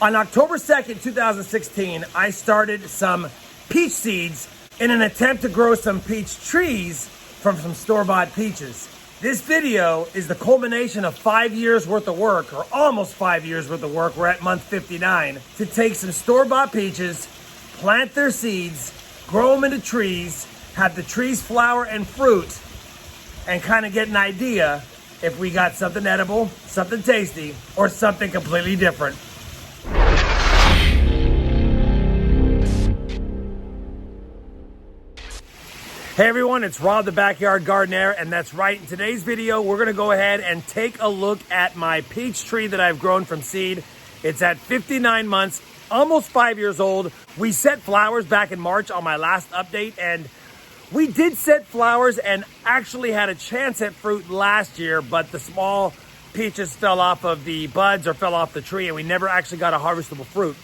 On October 2nd, 2016, I started some peach seeds in an attempt to grow some peach trees from some store-bought peaches. This video is the culmination of 5 years worth of work, or almost 5 years worth of work. We're at month 59, to take some store-bought peaches, plant their seeds, grow them into trees, have the trees flower and fruit, and kind of get an idea if we got something edible, something tasty, or something completely different. Hey everyone, it's Rob the Backyard Gardener, and that's right, in today's video we're going to go ahead and take a look at my peach tree that I've grown from seed. It's at 59 months, almost 5 years old. We set flowers back in March on my last update, and we did set flowers and actually had a chance at fruit last year, but the small peaches fell off of the buds or fell off the tree, and we never actually got a harvestable fruit.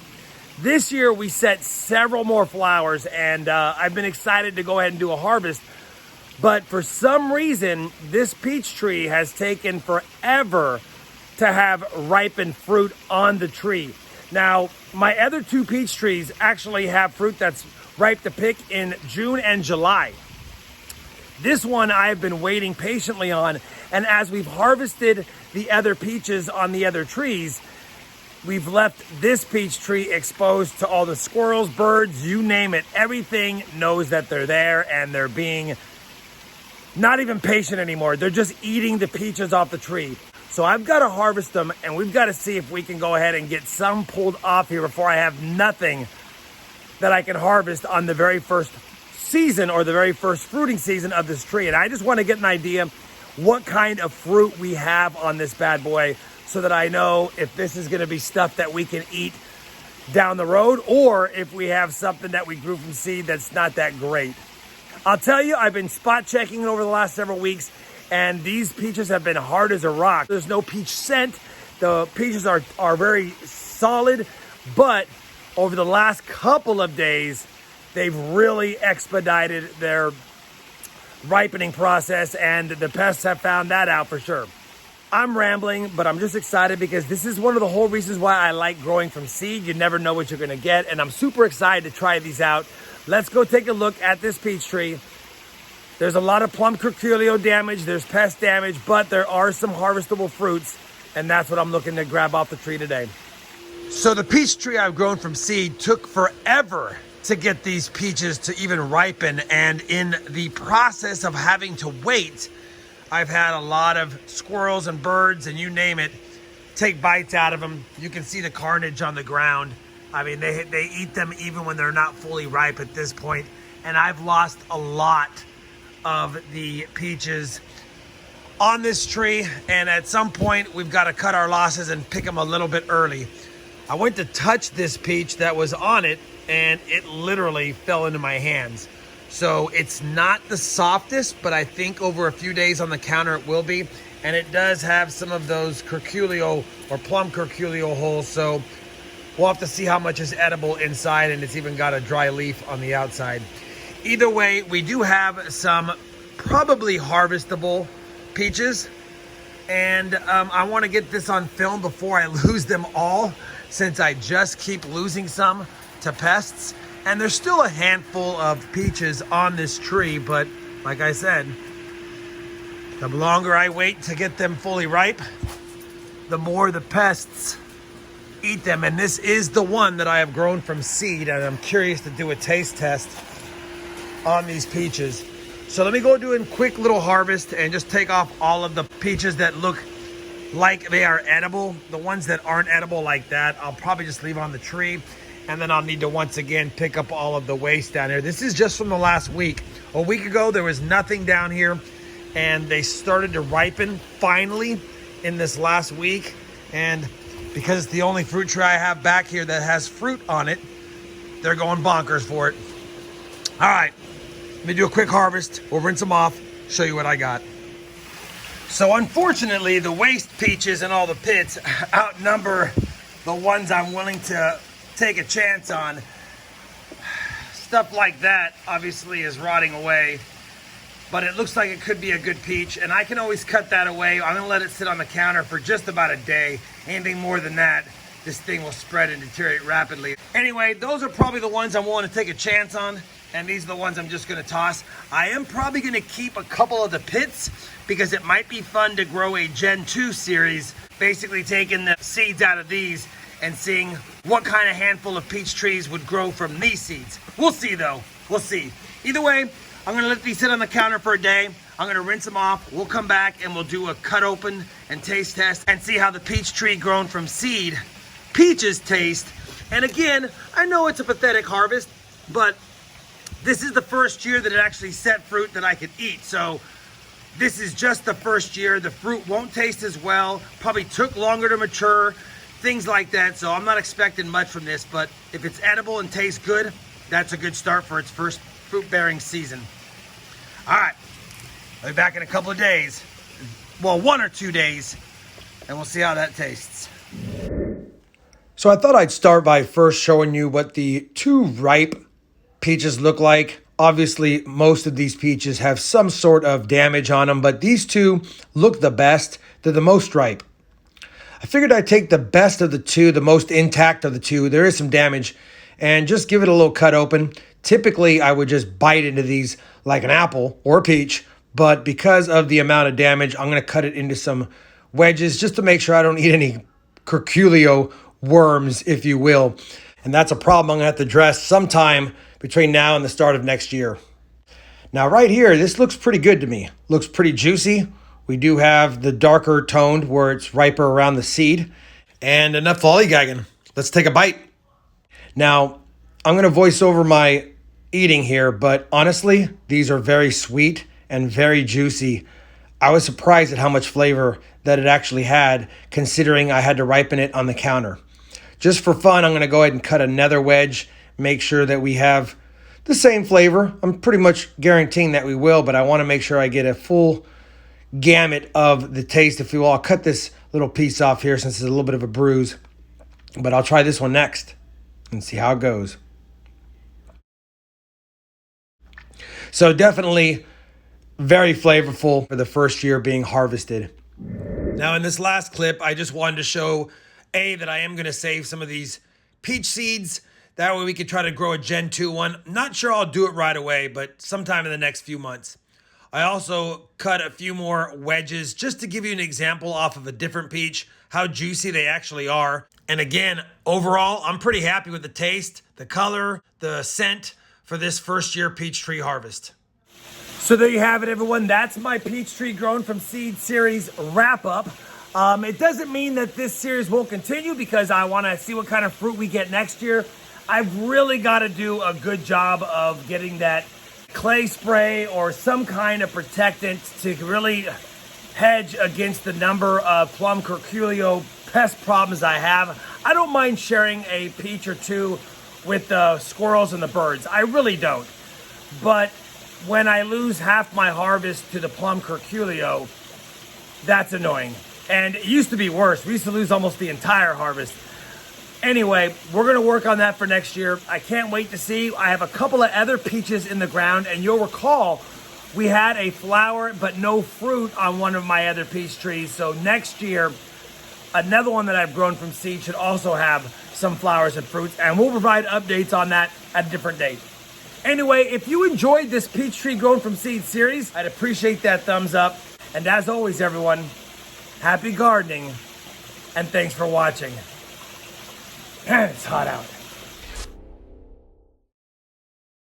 This year we set several more flowers, and I've been excited to go ahead and do a harvest, but for some reason this peach tree has taken forever to have ripened fruit on the tree. Now, my other two peach trees actually have fruit that's ripe to pick in June and July. This one I have been waiting patiently on, and as we've harvested the other peaches on the other trees, we've left this peach tree exposed to all the squirrels, birds, you name it. Everything knows that they're there, and they're being not even patient anymore. They're just eating the peaches off the tree. So I've got to harvest them, and we've got to see if we can go ahead and get some pulled off here before I have nothing that I can harvest on the very first season or the very first fruiting season of this tree. And I just want to get an idea what kind of fruit we have on this bad boy, so that I know if this is going to be stuff that we can eat down the road, or if we have something that we grew from seed that's not that great. I'll tell you, I've been spot checking over the last several weeks, and these peaches have been hard as a rock. There's no peach scent. The peaches are very solid, but over the last couple of days, they've really expedited their ripening process, and the pests have found that out for sure. I'm rambling, but I'm just excited because this is one of the whole reasons why I like growing from seed. You never know what you're gonna get, and I'm super excited to try these out. Let's go take a look at this peach tree. There's a lot of plum curculio damage, there's pest damage, but there are some harvestable fruits, and that's what I'm looking to grab off the tree today. So the peach tree I've grown from seed took forever to get these peaches to even ripen, and in the process of having to wait, I've had a lot of squirrels and birds and you name it take bites out of them. You can see the carnage on the ground. I mean, they eat them even when they're not fully ripe at this point. And I've lost a lot of the peaches on this tree. And at some point, we've got to cut our losses and pick them a little bit early. I went to touch this peach that was on it, and it literally fell into my hands. So it's not the softest, but I think over a few days on the counter it will be. And it does have some of those curculio or plum curculio holes. So we'll have to see how much is edible inside, and it's even got a dry leaf on the outside. Either way, we do have some probably harvestable peaches. And I want to get this on film before I lose them all, since I just keep losing some to pests. And there's still a handful of peaches on this tree, but like I said, the longer I wait to get them fully ripe, the more the pests eat them. And this is the one that I have grown from seed, and I'm curious to do a taste test on these peaches. So let me go do a quick little harvest and just take off all of the peaches that look like they are edible. The ones that aren't edible like that, I'll probably just leave on the tree. And then I'll need to once again pick up all of the waste down here. This is just from the last week. A week ago, there was nothing down here, and they started to ripen finally in this last week. And because it's the only fruit tree I have back here that has fruit on it, they're going bonkers for it. All right, let me do a quick harvest. We'll rinse them off, show you what I got. So unfortunately, the waste peaches and all the pits outnumber the ones I'm willing to take a chance on. Stuff like that obviously is rotting away, but it looks like it could be a good peach, and I can always cut that away. I'm gonna let it sit on the counter for just about a day. Anything more than that this thing will spread and deteriorate rapidly. Anyway, those are probably the ones I'm willing to take a chance on, and these are the ones I'm just gonna toss. I am probably gonna keep a couple of the pits because it might be fun to grow a Gen 2 series, basically taking the seeds out of these and seeing what kind of handful of peach trees would grow from these seeds. We'll see though, we'll see. Either way, I'm gonna let these sit on the counter for a day. I'm gonna rinse them off. We'll come back and we'll do a cut open and taste test and see how the peach tree grown from seed peaches taste. And again, I know it's a pathetic harvest, but this is the first year that it actually set fruit that I could eat. So this is just the first year. The fruit won't taste as well, probably took longer to mature, things like that. So I'm not expecting much from this, but if it's edible and tastes good, that's a good start for its first fruit-bearing season. All right, I'll be back in a couple of days. Well, 1 or 2 days, and we'll see how that tastes. So I thought I'd start by first showing you what the 2 ripe peaches look like. Obviously, most of these peaches have some sort of damage on them, but these 2 look the best. They're the most ripe. I figured I'd take the best of the 2, the most intact of the 2. There is some damage, and just give it a little cut open. Typically, I would just bite into these like an apple or a peach, but because of the amount of damage, I'm going to cut it into some wedges just to make sure I don't eat any curculio worms, if you will. And that's a problem I'm going to have to address sometime between now and the start of next year. Now, right here, this looks pretty good to me. Looks pretty juicy. We do have the darker toned where it's riper around the seed. And enough lollygagging. Let's take a bite. Now, I'm going to voice over my eating here, but honestly, these are very sweet and very juicy. I was surprised at how much flavor that it actually had, considering I had to ripen it on the counter. Just for fun, I'm going to go ahead and cut another wedge, make sure that we have the same flavor. I'm pretty much guaranteeing that we will, but I want to make sure I get a full gamut of the taste, if you will. I'll cut this little piece off here since it's a little bit of a bruise, but I'll try this one next and see how it goes. So definitely very flavorful for the first year being harvested. Now in this last clip, I just wanted to show that I am going to save some of these peach seeds. That way we could try to grow a Gen 2 one. Not sure I'll do it right away, but sometime in the next few months. I also cut a few more wedges just to give you an example off of a different peach, how juicy they actually are. And again, overall, I'm pretty happy with the taste, the color, the scent for this first year peach tree harvest. So there you have it, everyone. That's my peach tree grown from seed series wrap up. It doesn't mean that this series won't continue because I want to see what kind of fruit we get next year. I've really got to do a good job of getting that clay spray or some kind of protectant to really hedge against the number of plum curculio pest problems I have. I don't mind sharing a peach or 2 with the squirrels and the birds. I really don't. But when I lose half my harvest to the plum curculio, that's annoying. And it used to be worse. We used to lose almost the entire harvest. Anyway, we're going to work on that for next year. I can't wait to see. I have a couple of other peaches in the ground, and you'll recall we had a flower but no fruit on one of my other peach trees. So next year, another one that I've grown from seed should also have some flowers and fruits, and we'll provide updates on that at a different date. Anyway, if you enjoyed this peach tree grown from seed series, I'd appreciate that thumbs up. And as always, everyone, happy gardening, and thanks for watching. It's hot out.